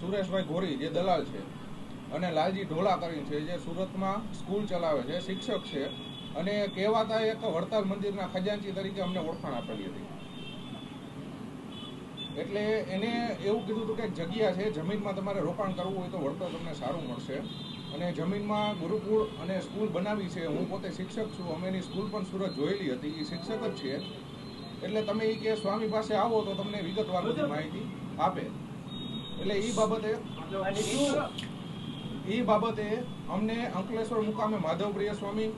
સુરેશભાઈ ગોરી જે દલાલ છે અને લાલજી ઢોલા કરીને છે જે સુરતમાં સ્કૂલ ચલાવે છે, શિક્ષક છે અને કહેવાતા એક વડતાલ મંદિરના ખજાનચી તરીકે અમને ઓળખાણ આપેલી હતી. એટલે એને એવું કીધું હતું કે જગ્યા છે, જમીનમાં તમારે રોકાણ કરવું હોય તો વળતર તમને સારું મળશે અને જમીનમાં ગુરુકુળ અને સ્કૂલ બનાવી છે. હું પોતે શિક્ષક છું, અમે એની સ્કૂલ પણ સુરત જોયેલી હતી, એ શિક્ષક જ છે. એટલે તમે એ કે સ્વામી પાસે આવો તો તમને વિગતવાર બધી માહિતી આપે. એટલે એ બાબતે અમને અંકલેશ્વર મુકામે માધવપ્રિય સ્વામી,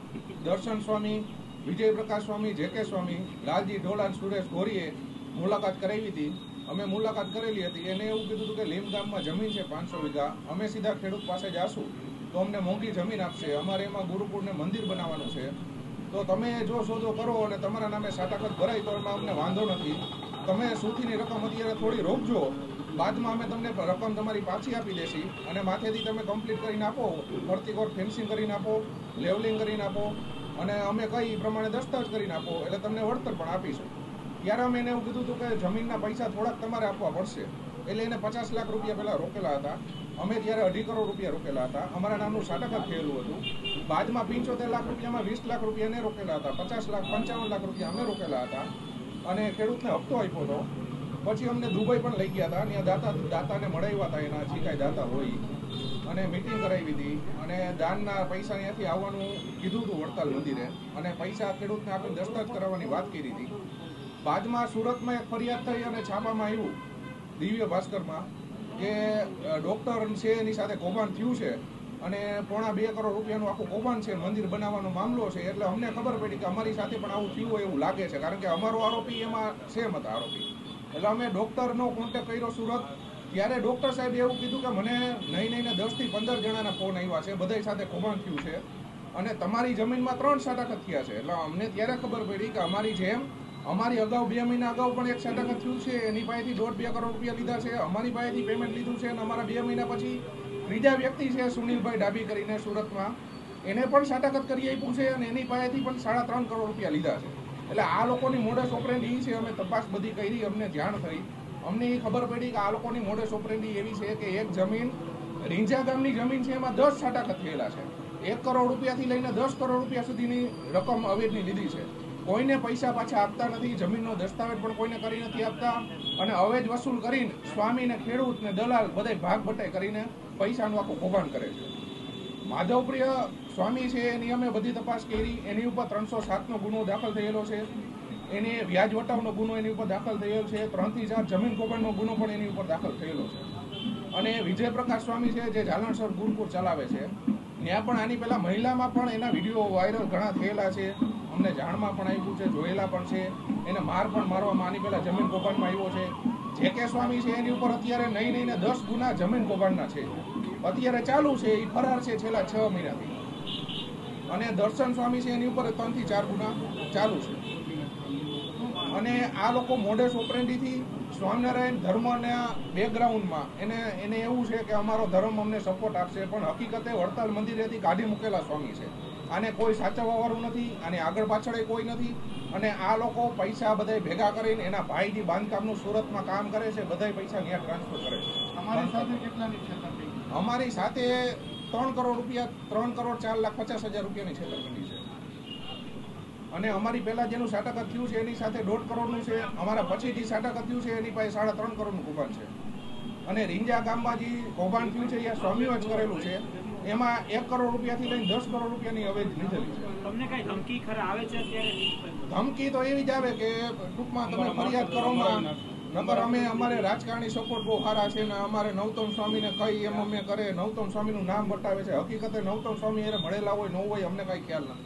દર્શન સ્વામી, વિજયપ્રકાશ સ્વામી, જેકે સ્વામી, લાલજી ઢોલા, સુરેશ ગોરીએ મુલાકાત કરાવી હતી. અમે મુલાકાત કરેલી હતી. એને એવું કીધું હતું કે લીમ ગામમાં જમીન છે 500 વીઘા, અમે સીધા ખેડૂત પાસે જાશું તો અમને મોંઘી જમીન આપશે, અમારે એમાં ગુરુકુળને મંદિર બનાવવાનું છે, તો તમે જો સોદો કરો અને તમારા નામે સાટાકત ભરાય તો એમાં અમને વાંધો નથી. તમે સુધીની રકમ અત્યારે થોડી રોકજો, બાદમાં અમે તમને રકમ તમારી પાછી આપી દેશી અને માથેથી તમે કમ્પ્લીટ કરીને આપો, ફરતી કોર ફેન્સિંગ કરીને આપો, લેવલિંગ કરીને આપો અને અમે કઈ પ્રમાણે દસ્તાવેજ કરીને આપો એટલે તમને વળતર પણ આપીશું. ત્યારે અમે એને એવું કીધું હતું કે જમીનના પૈસા થોડાક તમારે આપવા પડશે. એટલે એને 50 લાખ રૂપિયા પહેલાં રોકેલા હતા. અમે ત્યારે 2.5 કરોડ રૂપિયા રોકેલા હતા. અમારા નામનું સાટાકત થયેલું હતું. બાદમાં 75 લાખ રૂપિયામાં 20 લાખ રૂપિયા એને રોકેલા હતા, 50 લાખ 55 લાખ રૂપિયા અમે રોકેલા હતા અને ખેડૂતને હપ્તો આપ્યો હતો. પછી અમને દુબઈ પણ લઈ ગયા હતા. ત્યાં દાતાને મળાવ્યા હતા, એના જે કાંઈ દાતા હોય, અને મિટિંગ કરાવી હતી અને દાનના પૈસા ત્યાંથી આવવાનું કીધું હતું વડતાલ મંદિરે અને પૈસા ખેડૂતને આપણે દસ્તાવેજ કરાવવાની વાત કરી હતી. બાદમાં સુરતમાં એક ફરિયાદ થઈ અને છાપામાં આવ્યું દિવ્ય ભાસ્કરમાં કે ડૉક્ટર છે એની સાથે કૌભાંડ થયું છે અને 1.5 કરોડ રૂપિયાનું આખું કૌભાંડ છે, મંદિર બનાવવાનો મામલો છે. એટલે અમને ખબર પડી કે અમારી સાથે પણ આવું થયું હોય એવું લાગે છે, કારણ કે અમારો આરોપી એમાં સેમ હતા આરોપી. એટલે અમે ડૉક્ટરનો કોન્ટેક્ટ કર્યો સુરત. ત્યારે ડૉક્ટર સાહેબ એવું કીધું કે મને નહીં 10 થી 15 જણાના ફોન આવ્યા છે, બધા સાથે કૌભાંડ થયું છે અને તમારી જમીનમાં 3 સાટાકત થયા છે. એટલે અમને ત્યારે ખબર પડી કે અમારી જેમ અમારી અગાઉ 2 મહિના અગાઉ પણ એક સાટાકત થયું છે, એની પાસેથી 1.5-2 કરોડ રૂપિયા લીધા છે, અમારી પાસેથી પેમેન્ટ લીધું છે અને અમારા 2 મહિના પછી ત્રીજા વ્યક્તિ છે સુનિલભાઈ ડાબી કરીને સુરતમાં, એને પણ સાટાકત કરી આપ્યું છે અને એની પાસેથી પણ 3.5 કરોડ રૂપિયા લીધા છે. એટલે આ લોકોની મોડસ ઓપરેન્ડી છે. અમે તપાસ બધી કરી, અમને જાણ થઈ, અમને એ ખબર પડી કે આ લોકોની મોડસ ઓપરેન્ડી એવી છે કે એક જમીન રીંજા ગામની જમીન છે, એમાં 10 સાટાકત થયેલા છે. 1 કરોડ રૂપિયાથી લઈને 10 કરોડ રૂપિયા સુધીની રકમ અવેજની લીધી છે. કોઈને પૈસા પાછા આપતા નથી, જમીનનો દસ્તાવેજ પણ કોઈને કરી નથી આપતા અને અવેજ વસૂલ કરીને સ્વામીને, ખેડૂતને, દલાલ બધા ભાગ બટાઈ કરીને પૈસાનું આખું કૌભાંડ કરે છે. માધવપ્રિય સ્વામી છે એની અમે બધી તપાસ કરી. એની ઉપર 307નો ગુનો દાખલ થયેલો છે, એને વ્યાજ વટાવનો ગુનો એની ઉપર દાખલ થયેલો છે, 3 થી 4 જમીન કૌભાંડનો ગુનો પણ એની ઉપર દાખલ થયેલો છે. અને વિજયપ્રકાશ સ્વામી છે જે જાલણસર ગુરુકુળ ચલાવે છે, ત્યાં પણ આની પહેલાં મહિલામાં પણ એના વિડીયો વાયરલ ઘણા થયેલા છે, અમને જાણમાં પણ આવ્યું છે, જોયેલા પણ છે. એને માર પણ મારવામાં આની પહેલાં જમીન કૌભાંડમાં આવ્યો છે. જેકે સ્વામી છે એની ઉપર અત્યારે નહીં 10 ગુના જમીન કૌભાંડના છે, અત્યારે ચાલુ છે, એ ફરાર છે છેલ્લા 6 મહિનાથી. અને દર્શન સ્વામી છે એની ઉપર 3 થી 4 ગુના ચાલુ છે. અને આ લોકો મોડેસ ઓપરેન્ડીથી સ્વામિનારાયણ ધર્મના બેકગ્રાઉન્ડમાં એને એવું છે કે અમારો ધર્મ અમને સપોર્ટ આપશે, પણ હકીકતે વડતાલ મંદિરેથી કાઢી મૂકેલા સ્વામી છે. આને કોઈ સાચવવાવાળું નથી, આને આગળ પાછળ કોઈ નથી. અને આ લોકો પૈસા બધા ભેગા કરીને એના ભાઈથી બાંધકામનું સુરતમાં કામ કરે છે, બધા પૈસા ત્યાં ટ્રાન્સફર કરે છે. અમારી સાથે કેટલાની છેતરપિંડી? અમારી સાથે 3 કરોડ રૂપિયા, 3,04,50,000 રૂપિયાની છેતરપિંડી છે. અને અમારી પહેલા જેનું સાટાકત થયું છે એની સાથે 1.5 કરોડનું છે. અમારા પછી જે સાટાકત થયું છે એની પાસે 3.5 કરોડનું કૌભાંડ છે. અને રીંજા ગામમાં જે કૌભાંડ થયું છે એ સ્વામીઓ જ કરેલું છે. એમાં 1 કરોડ રૂપિયાથી લઈને 10 કરોડ રૂપિયાની અવેજ લીધેલી છે. તમને કઈ ધમકી ખરા આવે છે અત્યારે? ધમકી તો એવી જ આવે કે ટૂંકમાં તમે ફરિયાદ કરોમાં, નકર અમારે રાજકારણી સપોર્ટ બહુ સારા છે ને અમારે નવતમ સ્વામીને કઈ એમ અમે કરે, નવતમ સ્વામીનું નામ બતાવે છે. હકીકતે નવતમ સ્વામી એને મળેલા હોય ન હોય અમને કઈ ખ્યાલ નથી.